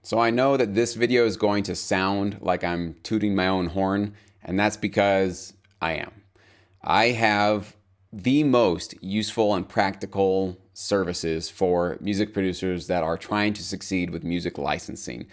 So I know that this video is going to sound like I'm tooting my own horn, and that's because I am. I have the most useful and practical services for music producers that are trying to succeed with music licensing.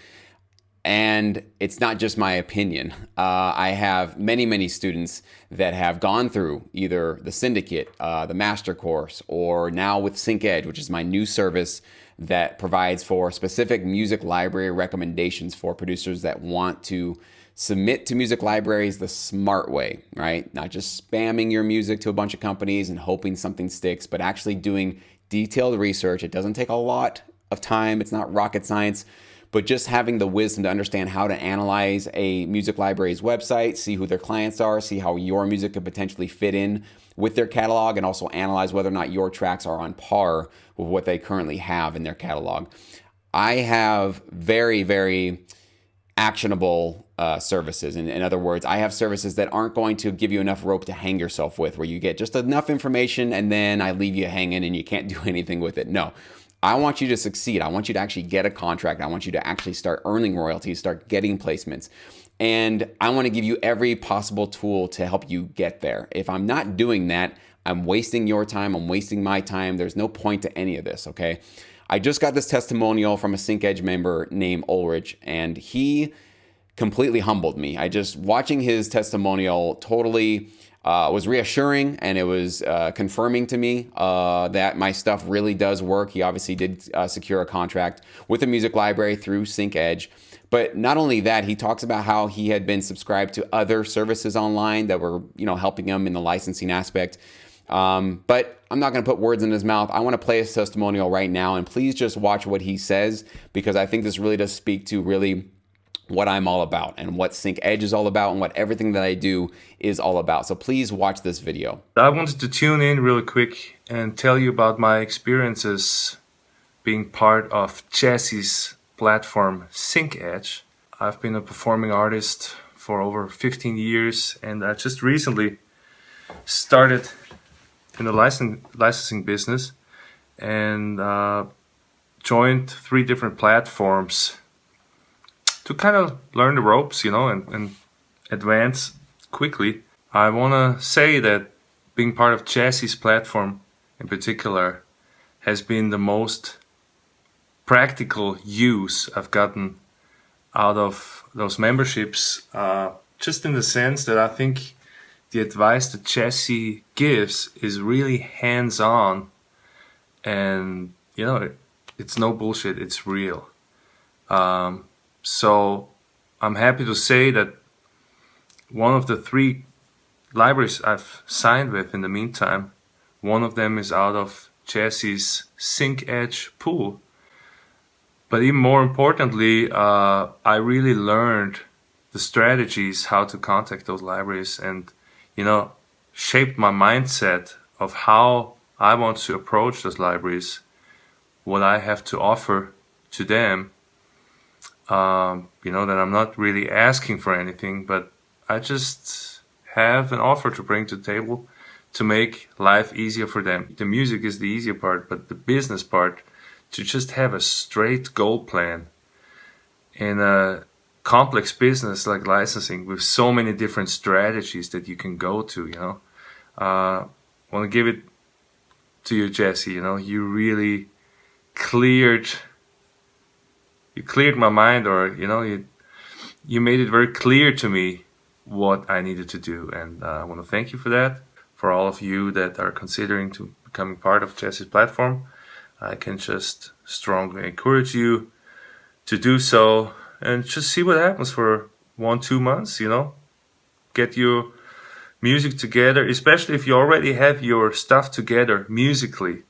And it's not just my opinion. I have many, many students that have gone through either the syndicate, the master course, or now with SyncEdge, which is my new service that provides for specific music library recommendations for producers that want to submit to music libraries the smart way, right? Not just spamming your music to a bunch of companies and hoping something sticks, but actually doing detailed research. It doesn't take a lot of time. It's not rocket science, but just having the wisdom to understand how to analyze a music library's website, see who their clients are, see how your music could potentially fit in with their catalog, and also analyze whether or not your tracks are on par with what they currently have in their catalog. I have very, very actionable services. In other words, I have services that aren't going to give you enough rope to hang yourself with, where you get just enough information and then I leave you hanging and you can't do anything with it. No, I want you to succeed. I want you to actually get a contract. I want you to actually start earning royalties, start getting placements. And I want to give you every possible tool to help you get there. If I'm not doing that, I'm wasting your time. I'm wasting my time. There's no point to any of this, okay? I just got this testimonial from a SyncEdge member named Ulrich, and he completely humbled me. Watching his testimonial totally was reassuring, and it was confirming to me that my stuff really does work. He obviously did secure a contract with a music library through SyncEdge. But not only that, he talks about how he had been subscribed to other services online that were, helping him in the licensing aspect. But I'm not going to put words in his mouth. I want to play his testimonial right now, and please just watch what he says, because I think this really does speak to really what I'm all about and what SyncEdge is all about and what everything that I do is all about. So please watch this video. I wanted to tune in really quick and tell you about my experiences being part of Jesse's platform SyncEdge. I've been a performing artist for over 15 years, and I just recently started in the licensing business and joined 3 different platforms to kind of learn the ropes, and advance quickly. I want to say that being part of Jesse's platform in particular has been the most practical use I've gotten out of those memberships, just in the sense that I think the advice that Jesse gives is really hands-on, and it's no bullshit, it's real. So I'm happy to say that one of the 3 libraries I've signed with in the meantime, one of them is out of Jesse's SyncEdge pool. But even more importantly, I really learned the strategies how to contact those libraries, and shaped my mindset of how I want to approach those libraries, what I have to offer to them. That I'm not really asking for anything, but I just have an offer to bring to the table to make life easier for them. The music is the easier part, but the business part, to just have a straight goal plan in a complex business like licensing with so many different strategies that you can go to, I want to give it to you, Jesse. You really cleared my mind, or you made it very clear to me what I needed to do, and I want to thank you for that. For all of you that are considering to becoming part of Jesse's platform, I can just strongly encourage you to do so, and just see what happens for 1-2 months. Get your music together, especially if you already have your stuff together musically.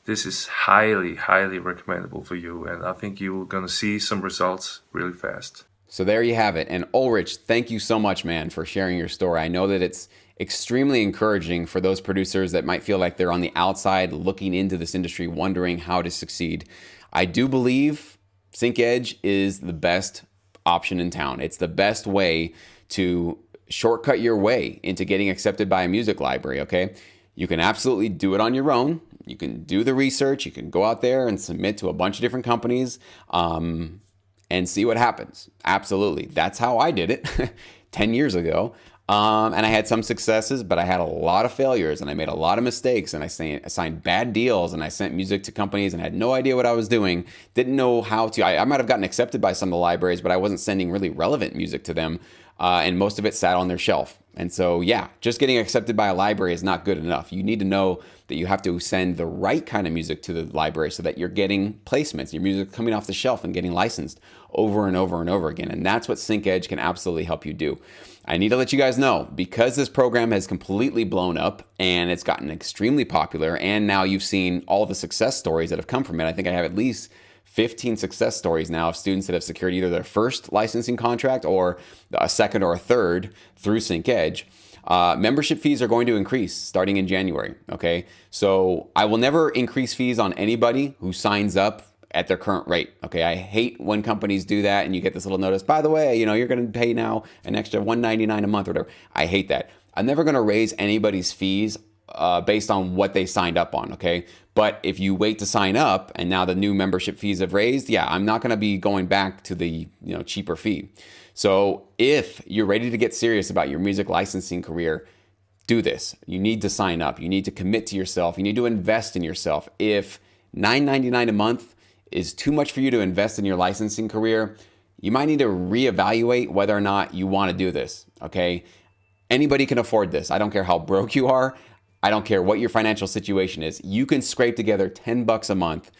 This is highly, highly recommendable for you, and I think you're going to see some results really fast. So there you have it. And Ulrich, thank you so much, man, for sharing your story. I know that it's extremely encouraging for those producers that might feel like they're on the outside looking into this industry, wondering how to succeed. I do believe SyncEdge is the best option in town. It's the best way to shortcut your way into getting accepted by a music library, okay? You can absolutely do it on your own. You can do the research. You can go out there and submit to a bunch of different companies. and see what happens. Absolutely. That's how I did it 10 years ago. And I had some successes, but I had a lot of failures and I made a lot of mistakes and I signed bad deals and I sent music to companies and had no idea what I was doing. Didn't know how to. I might have gotten accepted by some of the libraries, but I wasn't sending really relevant music to them. And most of it sat on their shelf. And so, yeah, just getting accepted by a library is not good enough. You need to know that you have to send the right kind of music to the library so that you're getting placements, your music coming off the shelf and getting licensed over and over and over again. And that's what SyncEdge can absolutely help you do. I need to let you guys know, because this program has completely blown up and it's gotten extremely popular, and now you've seen all the success stories that have come from it. I think I have at least 15 success stories now of students that have secured either their first licensing contract or a second or a third through SyncEdge. Membership fees are going to increase starting in January, okay? So I will never increase fees on anybody who signs up at their current rate, okay? I hate when companies do that and you get this little notice, by the way, you're gonna pay now an extra $199 a month or whatever. I hate that. I'm never gonna raise anybody's fees based on what they signed up on, okay? But if you wait to sign up and now the new membership fees have raised, yeah, I'm not gonna be going back to the cheaper fee. So if you're ready to get serious about your music licensing career, do this. You need to sign up. You need to commit to yourself. You need to invest in yourself. If $9.99 a month is too much for you to invest in your licensing career, you might need to reevaluate whether or not you want to do this, okay? Anybody can afford this. I don't care how broke you are. I don't care what your financial situation is. You can scrape together $10 a month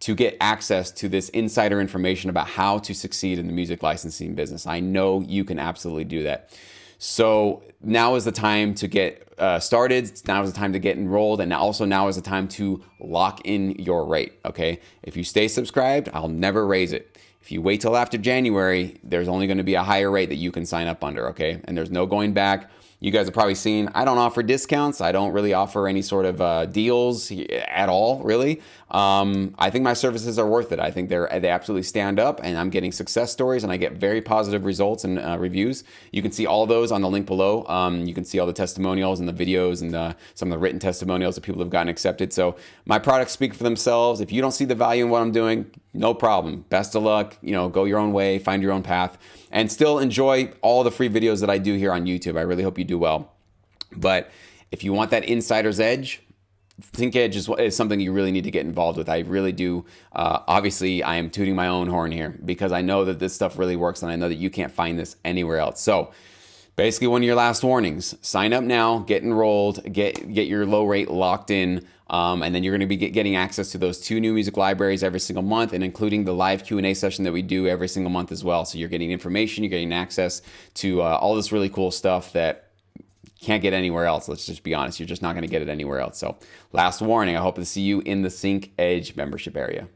to get access to this insider information about how to succeed in the music licensing business. I know you can absolutely do that. So now is the time to get started. Now is the time to get enrolled. And also now is the time to lock in your rate, okay? If you stay subscribed, I'll never raise it. If you wait till after January, there's only going to be a higher rate that you can sign up under, okay? And there's no going back. You guys have probably seen, I don't offer discounts. I don't really offer any sort of deals at all, really. I think my services are worth it. I think they absolutely stand up, and I'm getting success stories, and I get very positive results and reviews. You can see all those on the link below. You can see all the testimonials and the videos and some of the written testimonials that people have gotten accepted. So my products speak for themselves. If you don't see the value in what I'm doing, no problem. Best of luck. Go your own way, find your own path, and still enjoy all the free videos that I do here on YouTube. I really hope you do well. But if you want that insider's edge, SyncEdge is something you really need to get involved with. I really do. Obviously, I am tooting my own horn here because I know that this stuff really works, and I know that you can't find this anywhere else. So basically, one of your last warnings: sign up now, get enrolled, get your low rate locked in, and then you're going to be getting access to those 2 new music libraries every single month, and including the live Q&A session that we do every single month as well. So you're getting information, you're getting access to all this really cool stuff that can't get anywhere else. Let's just be honest. You're just not going to get it anywhere else. So last warning, I hope to see you in the SyncEdge membership area.